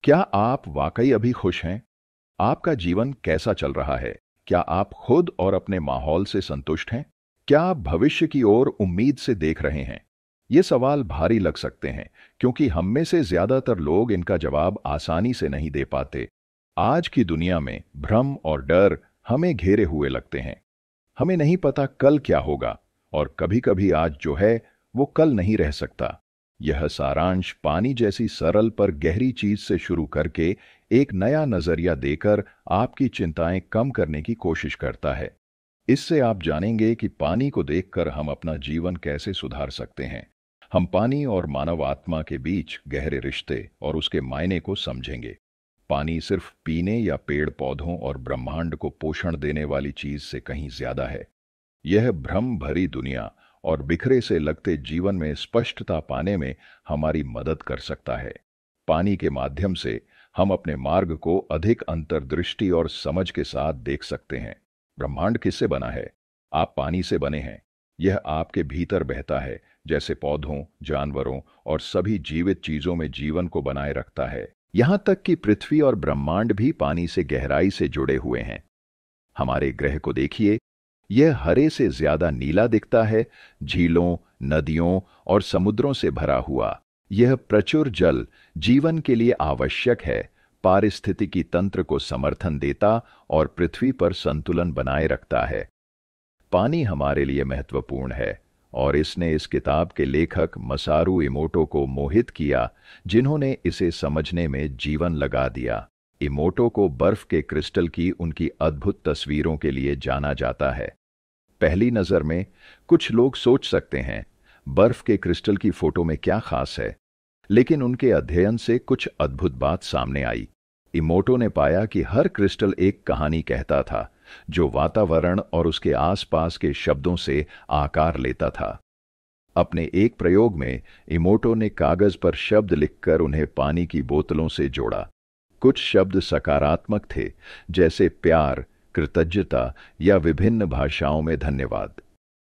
क्या आप वाकई अभी खुश हैं? आपका जीवन कैसा चल रहा है? क्या आप खुद और अपने माहौल से संतुष्ट हैं? क्या आप भविष्य की ओर उम्मीद से देख रहे हैं? ये सवाल भारी लग सकते हैं, क्योंकि हम में से ज्यादातर लोग इनका जवाब आसानी से नहीं दे पाते। आज की दुनिया में भ्रम और डर हमें घेरे हुए लगते हैं। हमें नहीं पता कल क्या होगा, और कभी-कभी आज जो है, वो कल नहीं रह सकता। यह सारांश पानी जैसी सरल पर गहरी चीज से शुरू करके एक नया नजरिया देकर आपकी चिंताएं कम करने की कोशिश करता है। इससे आप जानेंगे कि पानी को देखकर हम अपना जीवन कैसे सुधार सकते हैं। हम पानी और मानव आत्मा के बीच गहरे रिश्ते और उसके मायने को समझेंगे। पानी सिर्फ पीने या पेड़ पौधों और ब्रह्मांड को पोषण देने वाली चीज से कहीं ज्यादा है। यह भ्रम भरी दुनिया और बिखरे से लगते जीवन में स्पष्टता पाने में हमारी मदद कर सकता है। पानी के माध्यम से हम अपने मार्ग को अधिक अंतर्दृष्टि और समझ के साथ देख सकते हैं। ब्रह्मांड किससे बना है? आप पानी से बने हैं। यह आपके भीतर बहता है, जैसे पौधों, जानवरों और सभी जीवित चीजों में जीवन को बनाए रखता है। यहां तक कि पृथ्वी और ब्रह्मांड भी पानी से गहराई से जुड़े हुए हैं। हमारे ग्रह को देखिए, यह हरे से ज्यादा नीला दिखता है। झीलों, नदियों और समुद्रों से भरा हुआ यह प्रचुर जल जीवन के लिए आवश्यक है, पारिस्थितिकी तंत्र को समर्थन देता और पृथ्वी पर संतुलन बनाए रखता है। पानी हमारे लिए महत्वपूर्ण है, और इसने इस किताब के लेखक मसारू इमोटो को मोहित किया, जिन्होंने इसे समझने में जीवन लगा दिया। इमोटो को बर्फ के क्रिस्टल की उनकी अद्भुत तस्वीरों के लिए जाना जाता है। पहली नजर में कुछ लोग सोच सकते हैं, बर्फ के क्रिस्टल की फोटो में क्या खास है? लेकिन उनके अध्ययन से कुछ अद्भुत बात सामने आई। इमोटो ने पाया कि हर क्रिस्टल एक कहानी कहता था, जो वातावरण और उसके आसपास के शब्दों से आकार लेता था। अपने एक प्रयोग में इमोटो ने कागज पर शब्द लिखकर उन्हें पानी की बोतलों से जोड़ा। कुछ शब्द सकारात्मक थे, जैसे प्यार, कृतज्ञता या विभिन्न भाषाओं में धन्यवाद।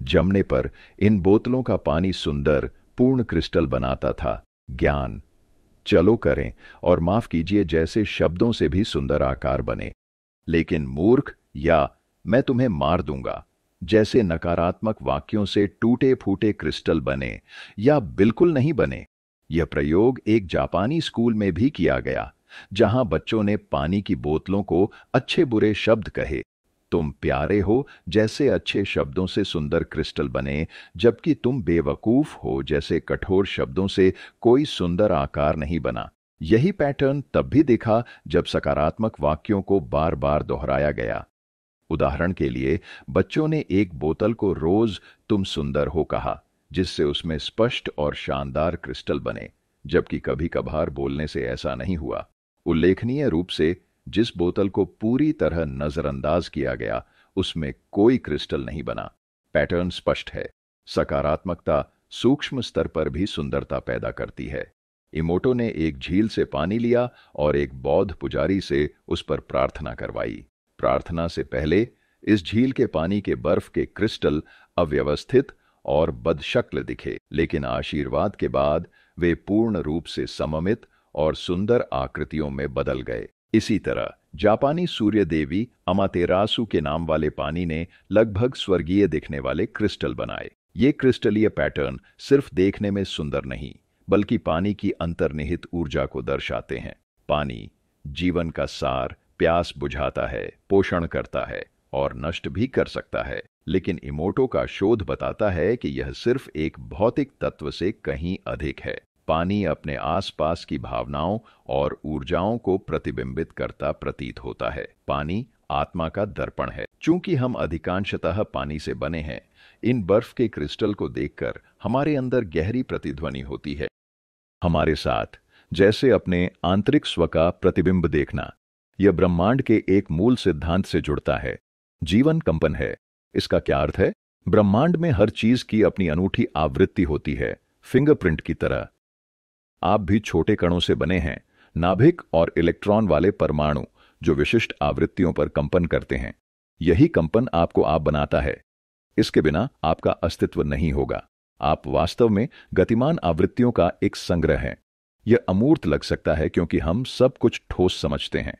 जमने पर इन बोतलों का पानी सुंदर, पूर्ण क्रिस्टल बनाता था। ज्ञान, चलो करें और माफ कीजिए जैसे शब्दों से भी सुंदर आकार बने। लेकिन मूर्ख या मैं तुम्हें मार दूंगा जैसे नकारात्मक वाक्यों से टूटे फूटे क्रिस्टल बने या बिल्कुल नहीं बने। यह प्रयोग एक जापानी स्कूल में भी किया गया, जहां बच्चों ने पानी की बोतलों को अच्छे बुरे शब्द कहे। तुम प्यारे हो जैसे अच्छे शब्दों से सुंदर क्रिस्टल बने, जबकि तुम बेवकूफ हो जैसे कठोर शब्दों से कोई सुंदर आकार नहीं बना। यही पैटर्न तब भी दिखा जब सकारात्मक वाक्यों को बार बार दोहराया गया। उदाहरण के लिए, बच्चों ने एक बोतल को रोज तुम सुंदर हो कहा, जिससे उसमें स्पष्ट और शानदार क्रिस्टल बने, जबकि कभी कभार बोलने से ऐसा नहीं हुआ। उल्लेखनीय रूप से जिस बोतल को पूरी तरह नजरअंदाज किया गया, उसमें कोई क्रिस्टल नहीं बना। पैटर्न स्पष्ट है। सकारात्मकता सूक्ष्म स्तर पर भी सुंदरता पैदा करती है। इमोटो ने एक झील से पानी लिया और एक बौद्ध पुजारी से उस पर प्रार्थना करवाई। प्रार्थना से पहले इस झील के पानी के बर्फ के क्रिस्टल अव्यवस्थित और बदशक्ल दिखे, लेकिन आशीर्वाद के बाद वे पूर्ण रूप से सममित और सुंदर आकृतियों में बदल गए। इसी तरह जापानी सूर्य देवी अमातेरासु के नाम वाले पानी ने लगभग स्वर्गीय दिखने वाले क्रिस्टल बनाए। ये क्रिस्टलीय पैटर्न सिर्फ देखने में सुंदर नहीं, बल्कि पानी की अंतर्निहित ऊर्जा को दर्शाते हैं। पानी जीवन का सार, प्यास बुझाता है, पोषण करता है और नष्ट भी कर सकता है। लेकिन इमोटो का शोध बताता है कि यह सिर्फ एक भौतिक तत्व से कहीं अधिक है। पानी अपने आसपास की भावनाओं और ऊर्जाओं को प्रतिबिंबित करता प्रतीत होता है। पानी आत्मा का दर्पण है। चूंकि हम अधिकांशतः पानी से बने हैं, इन बर्फ के क्रिस्टल को देखकर हमारे अंदर गहरी प्रतिध्वनि होती है। हमारे साथ जैसे अपने आंतरिक स्व का प्रतिबिंब देखना। यह ब्रह्मांड के एक मूल सिद्धांत से जुड़ता है। जीवन कंपन है। इसका क्या अर्थ है? ब्रह्मांड में हर चीज की अपनी अनूठी आवृत्ति होती है, फिंगरप्रिंट की तरह। आप भी छोटे कणों से बने हैं, नाभिक और इलेक्ट्रॉन वाले परमाणु, जो विशिष्ट आवृत्तियों पर कंपन करते हैं। यही कंपन आपको आप बनाता है। इसके बिना आपका अस्तित्व नहीं होगा। आप वास्तव में गतिमान आवृत्तियों का एक संग्रह हैं। यह अमूर्त लग सकता है क्योंकि हम सब कुछ ठोस समझते हैं,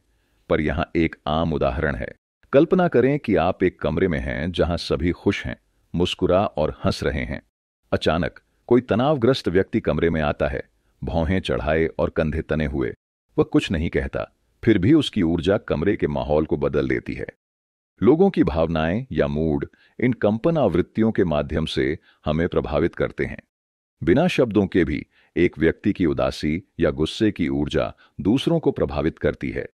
पर यहां एक आम उदाहरण है। कल्पना करें कि आप एक कमरे में हैं जहां सभी खुश हैं, मुस्कुरा और हंस रहे हैं। अचानक कोई तनावग्रस्त व्यक्ति कमरे में आता है, भौहें चढ़ाए और कंधे तने हुए। वह कुछ नहीं कहता, फिर भी उसकी ऊर्जा कमरे के माहौल को बदल देती है। लोगों की भावनाएं या मूड इन कंपन आवृत्तियों के माध्यम से हमें प्रभावित करते हैं। बिना शब्दों के भी एक व्यक्ति की उदासी या गुस्से की ऊर्जा दूसरों को प्रभावित करती है।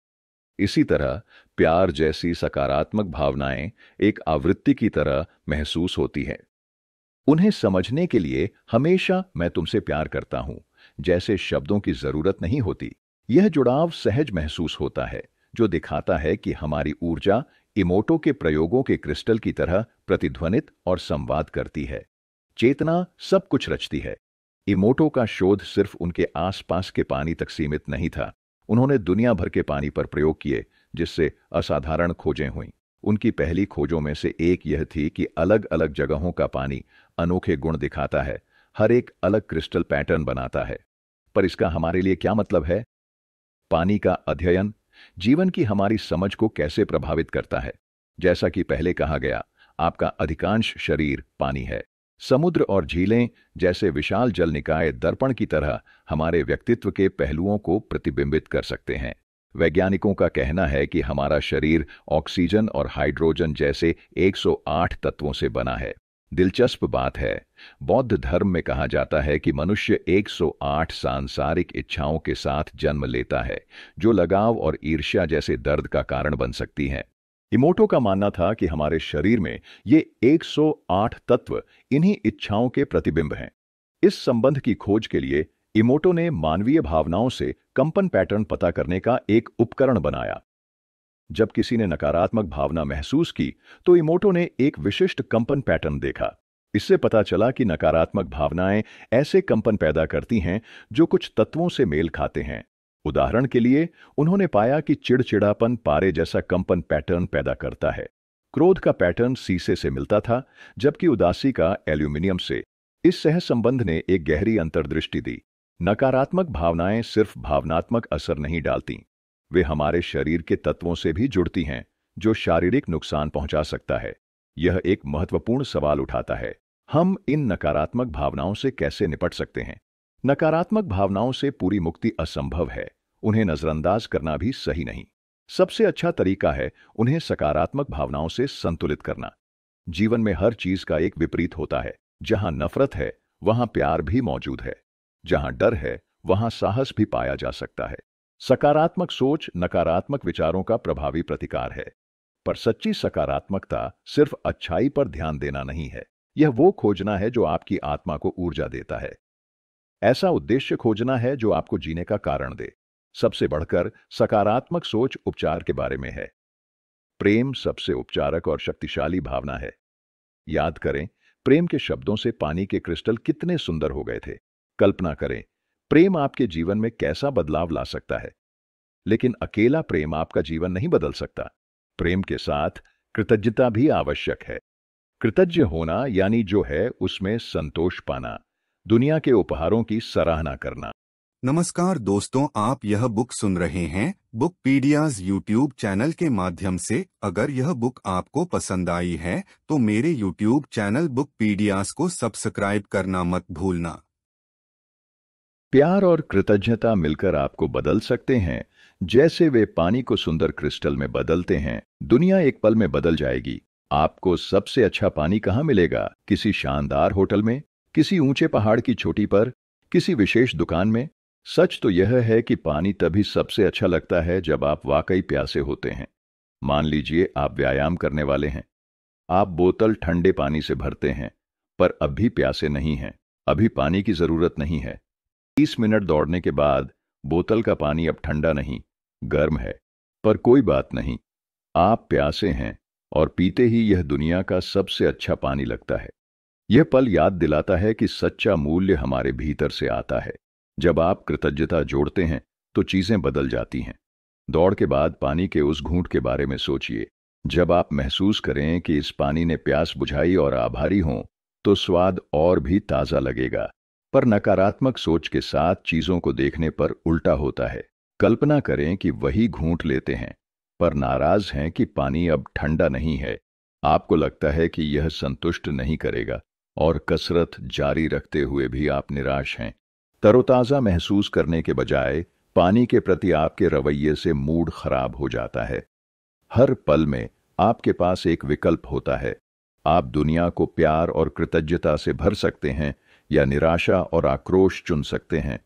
इसी तरह प्यार जैसी सकारात्मक भावनाएं एक आवृत्ति की तरह महसूस होती है। उन्हें समझने के लिए हमेशा "मैं तुमसे प्यार करता हूं" जैसे शब्दों की जरूरत नहीं होती। यह जुड़ाव सहज महसूस होता है, जो दिखाता है कि हमारी ऊर्जा इमोटो के प्रयोगों के क्रिस्टल की तरह प्रतिध्वनित और संवाद करती है। चेतना सब कुछ रचती है। इमोटो का शोध सिर्फ उनके आसपास के पानी तक सीमित नहीं था। उन्होंने दुनिया भर के पानी पर प्रयोग किए, जिससे असाधारण खोजें हुईं। उनकी पहली खोजों में से एक यह थी कि अलग अलग जगहों का पानी अनोखे गुण दिखाता है, हर एक अलग क्रिस्टल पैटर्न बनाता है। पर इसका हमारे लिए क्या मतलब है? पानी का अध्ययन जीवन की हमारी समझ को कैसे प्रभावित करता है? जैसा कि पहले कहा गया, आपका अधिकांश शरीर पानी है। समुद्र और झीलें जैसे विशाल जल निकाय दर्पण की तरह हमारे व्यक्तित्व के पहलुओं को प्रतिबिंबित कर सकते हैं। वैज्ञानिकों का कहना है कि हमारा शरीर ऑक्सीजन और हाइड्रोजन जैसे 108 तत्वों से बना है। दिलचस्प बात है, बौद्ध धर्म में कहा जाता है कि मनुष्य 108 सांसारिक इच्छाओं के साथ जन्म लेता है, जो लगाव और ईर्ष्या जैसे दर्द का कारण बन सकती हैं। इमोटो का मानना था कि हमारे शरीर में ये 108 तत्व इन्हीं इच्छाओं के प्रतिबिंब हैं। इस संबंध की खोज के लिए इमोटो ने मानवीय भावनाओं से कंपन पैटर्न पता करने का एक उपकरण बनाया। जब किसी ने नकारात्मक भावना महसूस की, तो इमोटो ने एक विशिष्ट कंपन पैटर्न देखा। इससे पता चला कि नकारात्मक भावनाएं ऐसे कंपन पैदा करती हैं जो कुछ तत्वों से मेल खाते हैं। उदाहरण के लिए, उन्होंने पाया कि चिड़चिड़ापन पारे जैसा कंपन पैटर्न पैदा करता है। क्रोध का पैटर्न शीशे से मिलता था, जबकि उदासी का एल्यूमिनियम से। इस सहसंबंध ने एक गहरी अंतर्दृष्टि दी। नकारात्मक भावनाएं सिर्फ भावनात्मक असर नहीं डालती, वे हमारे शरीर के तत्वों से भी जुड़ती हैं, जो शारीरिक नुकसान पहुंचा सकता है। यह एक महत्वपूर्ण सवाल उठाता है, हम इन नकारात्मक भावनाओं से कैसे निपट सकते हैं? नकारात्मक भावनाओं से पूरी मुक्ति असंभव है, उन्हें नजरअंदाज करना भी सही नहीं। सबसे अच्छा तरीका है उन्हें सकारात्मक भावनाओं से संतुलित करना। जीवन में हर चीज का एक विपरीत होता है। जहां नफरत है, वहां प्यार भी मौजूद है। जहां डर है, वहां साहस भी पाया जा सकता है। सकारात्मक सोच नकारात्मक विचारों का प्रभावी प्रतिकार है। पर सच्ची सकारात्मकता सिर्फ अच्छाई पर ध्यान देना नहीं है, यह वो खोजना है जो आपकी आत्मा को ऊर्जा देता है। ऐसा उद्देश्य खोजना है जो आपको जीने का कारण दे। सबसे बढ़कर सकारात्मक सोच उपचार के बारे में है। प्रेम सबसे उपचारक और शक्तिशाली भावना है। याद करें, प्रेम के शब्दों से पानी के क्रिस्टल कितने सुंदर हो गए थे। कल्पना करें, प्रेम आपके जीवन में कैसा बदलाव ला सकता है। लेकिन अकेला प्रेम आपका जीवन नहीं बदल सकता। प्रेम के साथ कृतज्ञता भी आवश्यक है। कृतज्ञ होना यानी जो है उसमें संतोष पाना, दुनिया के उपहारों की सराहना करना। नमस्कार दोस्तों, आप यह बुक सुन रहे हैं बुकपीडियाज यूट्यूब चैनल के माध्यम से। अगर यह बुक आपको पसंद आई है तो मेरे यूट्यूब चैनल बुकपीडियाज को सब्सक्राइब करना मत भूलना। प्यार और कृतज्ञता मिलकर आपको बदल सकते हैं, जैसे वे पानी को सुंदर क्रिस्टल में बदलते हैं। दुनिया एक पल में बदल जाएगी। आपको सबसे अच्छा पानी कहाँ मिलेगा? किसी शानदार होटल में, किसी ऊंचे पहाड़ की चोटी पर, किसी विशेष दुकान में? सच तो यह है कि पानी तभी सबसे अच्छा लगता है जब आप वाकई प्यासे होते हैं। मान लीजिए आप व्यायाम करने वाले हैं। आप बोतल ठंडे पानी से भरते हैं, पर अब भी प्यासे नहीं हैं। अभी पानी की जरूरत नहीं है। 30 मिनट दौड़ने के बाद बोतल का पानी अब ठंडा नहीं, गर्म है। पर कोई बात नहीं, आप प्यासे हैं और पीते ही यह दुनिया का सबसे अच्छा पानी लगता है। यह पल याद दिलाता है कि सच्चा मूल्य हमारे भीतर से आता है। जब आप कृतज्ञता जोड़ते हैं तो चीजें बदल जाती हैं। दौड़ के बाद पानी के उस घूंट के बारे में सोचिए। जब आप महसूस करें कि इस पानी ने प्यास बुझाई और आभारी हों, तो स्वाद और भी ताजा लगेगा। पर नकारात्मक सोच के साथ चीजों को देखने पर उल्टा होता है। कल्पना करें कि वही घूंट लेते हैं, पर नाराज हैं कि पानी अब ठंडा नहीं है। आपको लगता है कि यह संतुष्ट नहीं करेगा, और कसरत जारी रखते हुए भी आप निराश हैं। तरोताजा महसूस करने के बजाय पानी के प्रति आपके रवैये से मूड खराब हो जाता है। हर पल में आपके पास एक विकल्प होता है। आप दुनिया को प्यार और कृतज्ञता से भर सकते हैं, या निराशा और आक्रोश चुन सकते हैं।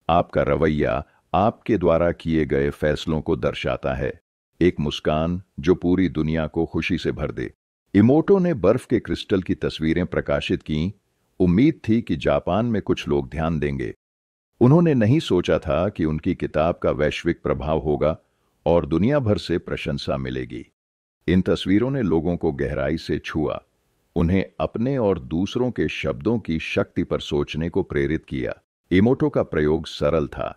आपका रवैया आपके द्वारा किए गए फैसलों को दर्शाता है। एक मुस्कान जो पूरी दुनिया को खुशी से भर दे। इमोटो ने बर्फ के क्रिस्टल की तस्वीरें प्रकाशित की। उम्मीद थी कि जापान में कुछ लोग ध्यान देंगे। उन्होंने नहीं सोचा था कि उनकी किताब का वैश्विक प्रभाव होगा और दुनिया भर से प्रशंसा मिलेगी। इन तस्वीरों ने लोगों को गहराई से छुआ, उन्हें अपने और दूसरों के शब्दों की शक्ति पर सोचने को प्रेरित किया। इमोटो का प्रयोग सरल था,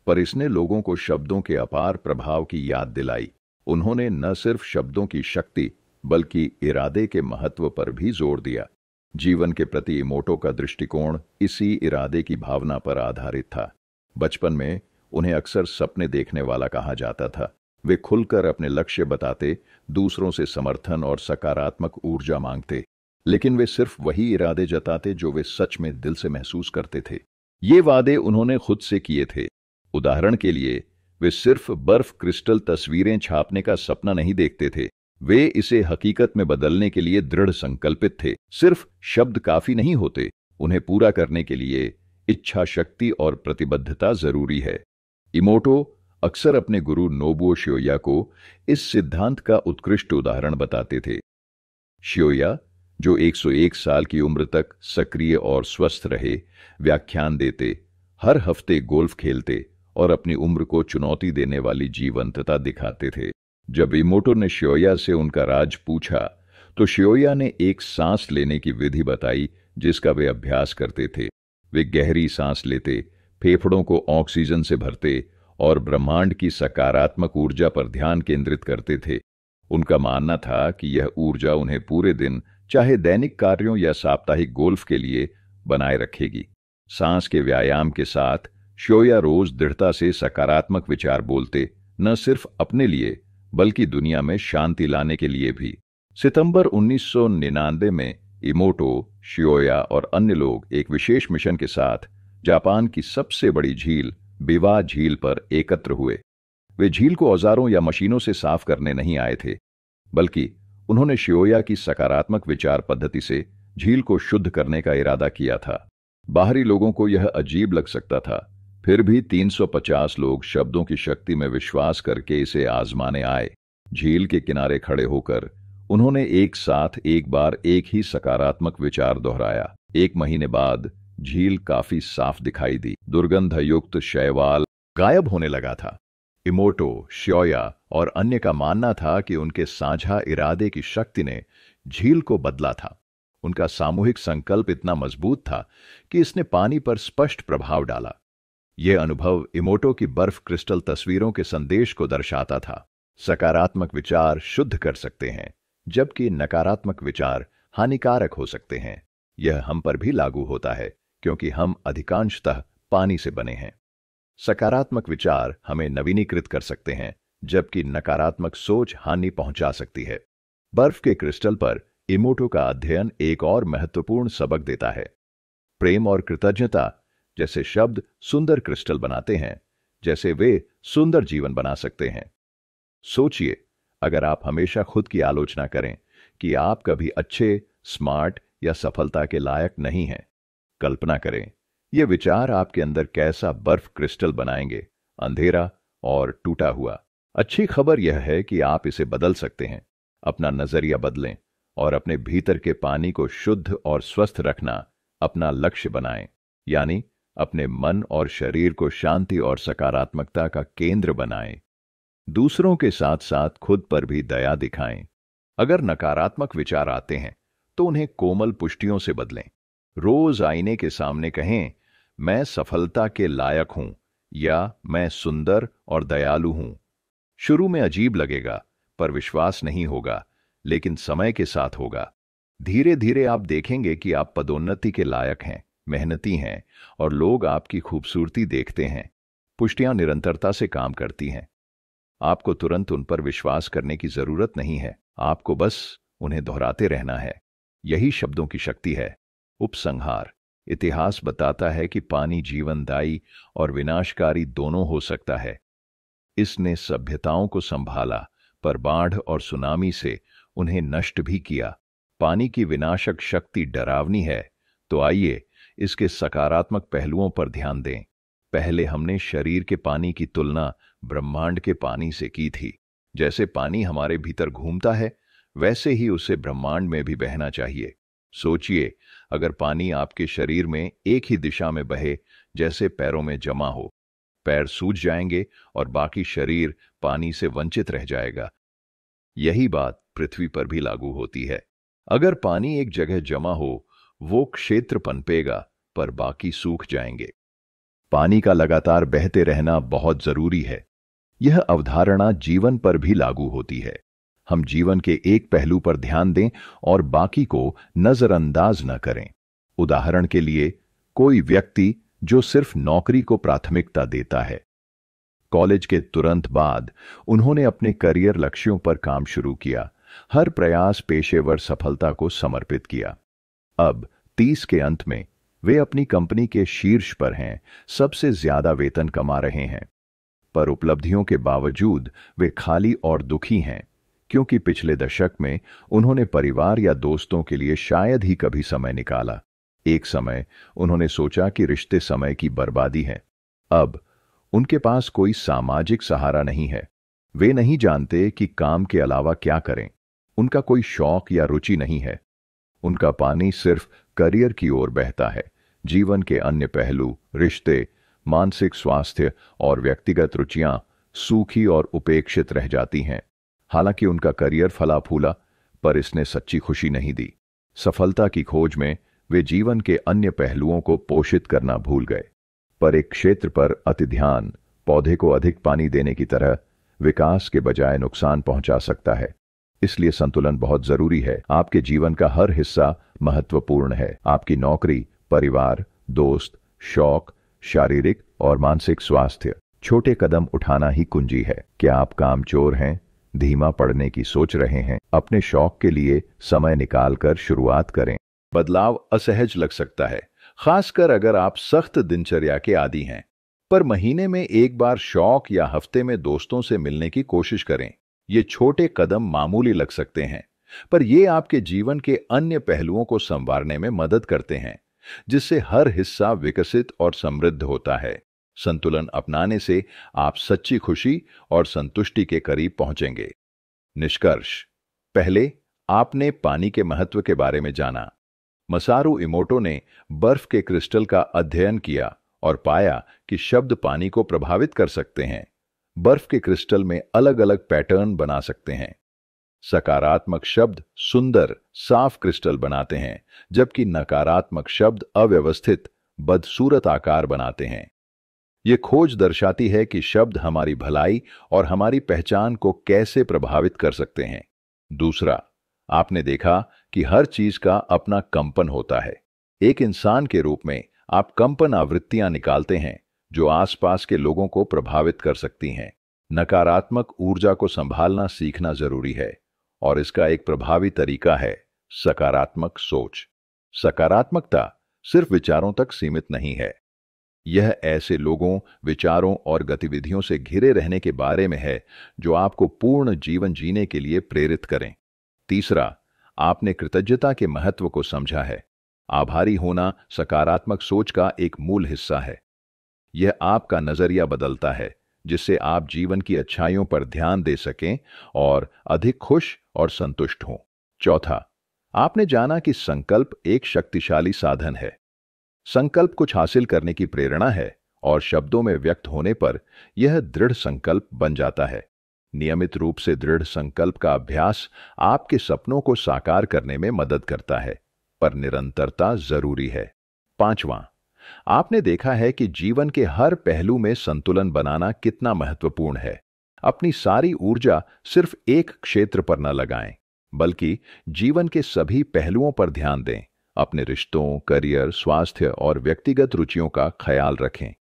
पर इसने लोगों को शब्दों के अपार प्रभाव की याद दिलाई। उन्होंने न सिर्फ शब्दों की शक्ति बल्कि इरादे के महत्व पर भी जोर दिया। जीवन के प्रति इमोटो का दृष्टिकोण इसी इरादे की भावना पर आधारित था। बचपन में उन्हें अक्सर सपने देखने वाला कहा जाता था। वे खुलकर अपने लक्ष्य बताते, दूसरों से समर्थन और सकारात्मक ऊर्जा मांगते, लेकिन वे सिर्फ वही इरादे जताते जो वे सच में दिल से महसूस करते थे। ये वादे उन्होंने खुद से किए थे। उदाहरण के लिए, वे सिर्फ बर्फ क्रिस्टल तस्वीरें छापने का सपना नहीं देखते थे, वे इसे हकीकत में बदलने के लिए दृढ़ संकल्पित थे। सिर्फ शब्द काफी नहीं होते, उन्हें पूरा करने के लिए इच्छा शक्ति और प्रतिबद्धता जरूरी है। इमोटो अक्सर अपने गुरु नोबुओ शियोया को इस सिद्धांत का उत्कृष्ट उदाहरण बताते थे। शियोया, जो 101 साल की उम्र तक सक्रिय और स्वस्थ रहे, व्याख्यान देते, हर हफ्ते गोल्फ खेलते और अपनी उम्र को चुनौती देने वाली जीवंतता दिखाते थे। जब इमोटो ने शियोया से उनका राज पूछा, तो शियोया ने एक सांस लेने की विधि बताई जिसका वे अभ्यास करते थे। वे गहरी सांस लेते, फेफड़ों को ऑक्सीजन से भरते और ब्रह्मांड की सकारात्मक ऊर्जा पर ध्यान केंद्रित करते थे। उनका मानना था कि यह ऊर्जा उन्हें पूरे दिन, चाहे दैनिक कार्यों या साप्ताहिक गोल्फ के लिए, बनाए रखेगी। सांस के व्यायाम के साथ शियोया रोज दृढ़ता से सकारात्मक विचार बोलते, न सिर्फ अपने लिए बल्कि दुनिया में शांति लाने के लिए भी। सितंबर 1999 में इमोटो, शियोया और अन्य लोग एक विशेष मिशन के साथ जापान की सबसे बड़ी झील बिवा झील पर एकत्र हुए। वे झील को औजारों या मशीनों से साफ करने नहीं आए थे, बल्कि उन्होंने शियोया की सकारात्मक विचार पद्धति से झील को शुद्ध करने का इरादा किया था। बाहरी लोगों को यह अजीब लग सकता था, फिर भी 350 लोग शब्दों की शक्ति में विश्वास करके इसे आजमाने आए। झील के किनारे खड़े होकर उन्होंने एक साथ एक बार एक ही सकारात्मक विचार दोहराया। 1 महीने बाद झील काफी साफ दिखाई दी। दुर्गंधयुक्त शैवाल गायब होने लगा था। इमोटो, शियोया और अन्य का मानना था कि उनके साझा इरादे की शक्ति ने झील को बदला था। उनका सामूहिक संकल्प इतना मजबूत था कि इसने पानी पर स्पष्ट प्रभाव डाला। यह अनुभव इमोटो की बर्फ क्रिस्टल तस्वीरों के संदेश को दर्शाता था। सकारात्मक विचार शुद्ध कर सकते हैं, जबकि नकारात्मक विचार हानिकारक हो सकते हैं। यह हम पर भी लागू होता है, क्योंकि हम अधिकांशतः पानी से बने हैं। सकारात्मक विचार हमें नवीनीकृत कर सकते हैं, जबकि नकारात्मक सोच हानि पहुंचा सकती है। बर्फ के क्रिस्टल पर इमोटो का अध्ययन एक और महत्वपूर्ण सबक देता है। प्रेम और कृतज्ञता जैसे शब्द सुंदर क्रिस्टल बनाते हैं, जैसे वे सुंदर जीवन बना सकते हैं। सोचिए, अगर आप हमेशा खुद की आलोचना करें कि आप कभी अच्छे, स्मार्ट या सफलता के लायक नहीं हैं, कल्पना करें ये विचार आपके अंदर कैसा बर्फ क्रिस्टल बनाएंगे, अंधेरा और टूटा हुआ। अच्छी खबर यह है कि आप इसे बदल सकते हैं। अपना नजरिया बदलें और अपने भीतर के पानी को शुद्ध और स्वस्थ रखना अपना लक्ष्य बनाएं, यानी अपने मन और शरीर को शांति और सकारात्मकता का केंद्र बनाएं। दूसरों के साथ साथ खुद पर भी दया दिखाएं। अगर नकारात्मक विचार आते हैं तो उन्हें कोमल पुष्टियों से बदलें। रोज आईने के सामने कहें, मैं सफलता के लायक हूं या मैं सुंदर और दयालु हूं। शुरू में अजीब लगेगा, पर विश्वास नहीं होगा, लेकिन समय के साथ होगा। धीरे धीरे आप देखेंगे कि आप पदोन्नति के लायक हैं मेहनती हैं और लोग आपकी खूबसूरती देखते हैं। पुष्टियां निरंतरता से काम करती हैं। आपको तुरंत उन पर विश्वास करने की जरूरत नहीं है, आपको बस उन्हें दोहराते रहना है। यही शब्दों की शक्ति है। उपसंहार। इतिहास बताता है कि पानी जीवनदायी और विनाशकारी दोनों हो सकता है। इसने सभ्यताओं को संभाला, पर बाढ़ और सुनामी से उन्हें नष्ट भी किया। पानी की विनाशक शक्ति डरावनी है, तो आइए इसके सकारात्मक पहलुओं पर ध्यान दें। पहले हमने शरीर के पानी की तुलना ब्रह्मांड के पानी से की थी। जैसे पानी हमारे भीतर घूमता है, वैसे ही उसे ब्रह्मांड में भी बहना चाहिए। सोचिए, अगर पानी आपके शरीर में एक ही दिशा में बहे, जैसे पैरों में जमा हो, पैर सूज जाएंगे और बाकी शरीर पानी से वंचित रह जाएगा। यही बात पृथ्वी पर भी लागू होती है। अगर पानी एक जगह जमा हो, वो क्षेत्र पनपेगा, पर बाकी सूख जाएंगे। पानी का लगातार बहते रहना बहुत जरूरी है। यह अवधारणा जीवन पर भी लागू होती है। हम जीवन के एक पहलू पर ध्यान दें और बाकी को नजरअंदाज न करें। उदाहरण के लिए, कोई व्यक्ति जो सिर्फ नौकरी को प्राथमिकता देता है। कॉलेज के तुरंत बाद उन्होंने अपने करियर लक्ष्यों पर काम शुरू किया, हर प्रयास पेशेवर सफलता को समर्पित किया। अब 30 के अंत में वे अपनी कंपनी के शीर्ष पर हैं, सबसे ज्यादा वेतन कमा रहे हैं, पर उपलब्धियों के बावजूद वे खाली और दुखी हैं, क्योंकि पिछले दशक में उन्होंने परिवार या दोस्तों के लिए शायद ही कभी समय निकाला। एक समय उन्होंने सोचा कि रिश्ते समय की बर्बादी है। अब उनके पास कोई सामाजिक सहारा नहीं है। वे नहीं जानते कि काम के अलावा क्या करें। उनका कोई शौक या रुचि नहीं है। उनका पानी सिर्फ करियर की ओर बहता है। जीवन के अन्य पहलू, रिश्ते, मानसिक स्वास्थ्य और व्यक्तिगत रुचियां सूखी और उपेक्षित रह जाती हैं। हालांकि उनका करियर फला फूला, पर इसने सच्ची खुशी नहीं दी। सफलता की खोज में वे जीवन के अन्य पहलुओं को पोषित करना भूल गए। पर एक क्षेत्र पर अति ध्यान पौधे को अधिक पानी देने की तरह विकास के बजाय नुकसान पहुंचा सकता है। इसलिए संतुलन बहुत जरूरी है। आपके जीवन का हर हिस्सा महत्वपूर्ण है। आपकी नौकरी, परिवार, दोस्त, शौक, शारीरिक और मानसिक स्वास्थ्य। छोटे कदम उठाना ही कुंजी है। क्या आप कामचोर हैं, धीमा पड़ने की सोच रहे हैं? अपने शौक के लिए समय निकालकर शुरुआत करें। बदलाव असहज लग सकता है, खासकर अगर आप सख्त दिनचर्या के आदी हैं। पर महीने में एक बार शौक या हफ्ते में दोस्तों से मिलने की कोशिश करें। ये छोटे कदम मामूली लग सकते हैं, पर ये आपके जीवन के अन्य पहलुओं को संवारने में मदद करते हैं, जिससे हर हिस्सा विकसित और समृद्ध होता है। संतुलन अपनाने से आप सच्ची खुशी और संतुष्टि के करीब पहुंचेंगे। निष्कर्ष। पहले आपने पानी के महत्व के बारे में जाना। मसारू इमोटो ने बर्फ के क्रिस्टल का अध्ययन किया और पाया कि शब्द पानी को प्रभावित कर सकते हैं। बर्फ के क्रिस्टल में अलग अलग पैटर्न बना सकते हैं। सकारात्मक शब्द सुंदर, साफ क्रिस्टल बनाते हैं, जबकि नकारात्मक शब्द अव्यवस्थित, बदसूरत आकार बनाते हैं। ये खोज दर्शाती है कि शब्द हमारी भलाई और हमारी पहचान को कैसे प्रभावित कर सकते हैं। दूसरा, आपने देखा कि हर चीज का अपना कंपन होता है। एक इंसान के रूप में आप कंपन आवृत्तियां निकालते हैं जो आसपास के लोगों को प्रभावित कर सकती हैं। नकारात्मक ऊर्जा को संभालना सीखना जरूरी है, और इसका एक प्रभावी तरीका है सकारात्मक सोच। सकारात्मकता सिर्फ विचारों तक सीमित नहीं है। यह ऐसे लोगों, विचारों और गतिविधियों से घिरे रहने के बारे में है जो आपको पूर्ण जीवन जीने के लिए प्रेरित करें। तीसरा, आपने कृतज्ञता के महत्व को समझा है। आभारी होना सकारात्मक सोच का एक मूल हिस्सा है। यह आपका नजरिया बदलता है, जिससे आप जीवन की अच्छाइयों पर ध्यान दे सकें और अधिक खुश और संतुष्ट हों। चौथा, आपने जाना कि संकल्प एक शक्तिशाली साधन है। संकल्प कुछ हासिल करने की प्रेरणा है, और शब्दों में व्यक्त होने पर यह दृढ़ संकल्प बन जाता है। नियमित रूप से दृढ़ संकल्प का अभ्यास आपके सपनों को साकार करने में मदद करता है, पर निरंतरता जरूरी है। पांचवां, आपने देखा है कि जीवन के हर पहलू में संतुलन बनाना कितना महत्वपूर्ण है। अपनी सारी ऊर्जा सिर्फ एक क्षेत्र पर न लगाएं, बल्कि जीवन के सभी पहलुओं पर ध्यान दें। अपने रिश्तों, करियर, स्वास्थ्य और व्यक्तिगत रुचियों का ख्याल रखें।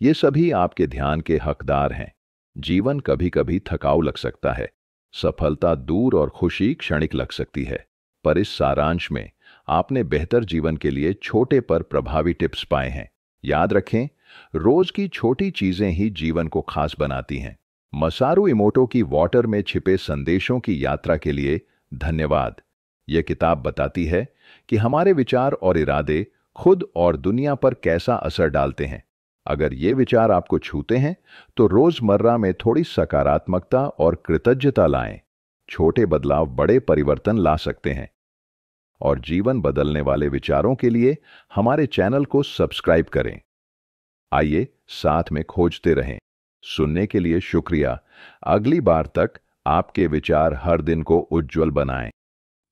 ये सभी आपके ध्यान के हकदार हैं। जीवन कभी कभी थकाऊ लग सकता है, सफलता दूर और खुशी क्षणिक लग सकती है, पर इस सारांश में आपने बेहतर जीवन के लिए छोटे पर प्रभावी टिप्स पाए हैं। याद रखें, रोज की छोटी चीजें ही जीवन को खास बनाती हैं। मसारू इमोटो की वाटर में छिपे संदेशों की यात्रा के लिए धन्यवाद। यह किताब बताती है कि हमारे विचार और इरादे खुद और दुनिया पर कैसा असर डालते हैं। अगर ये विचार आपको छूते हैं तो रोजमर्रा में थोड़ी सकारात्मकता और कृतज्ञता लाएं। छोटे बदलाव बड़े परिवर्तन ला सकते हैं। और जीवन बदलने वाले विचारों के लिए हमारे चैनल को सब्सक्राइब करें। आइए साथ में खोजते रहें। सुनने के लिए शुक्रिया। अगली बार तक आपके विचार हर दिन को उज्जवल बनाएं।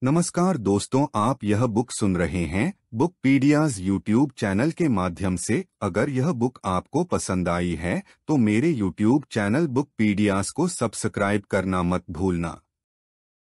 नमस्कार दोस्तों, आप यह बुक सुन रहे हैं बुकपीडियाज यूट्यूब चैनल के माध्यम से। अगर यह बुक आपको पसंद आई है तो मेरे यूट्यूब चैनल बुकपीडियाज को सब्सक्राइब करना मत भूलना।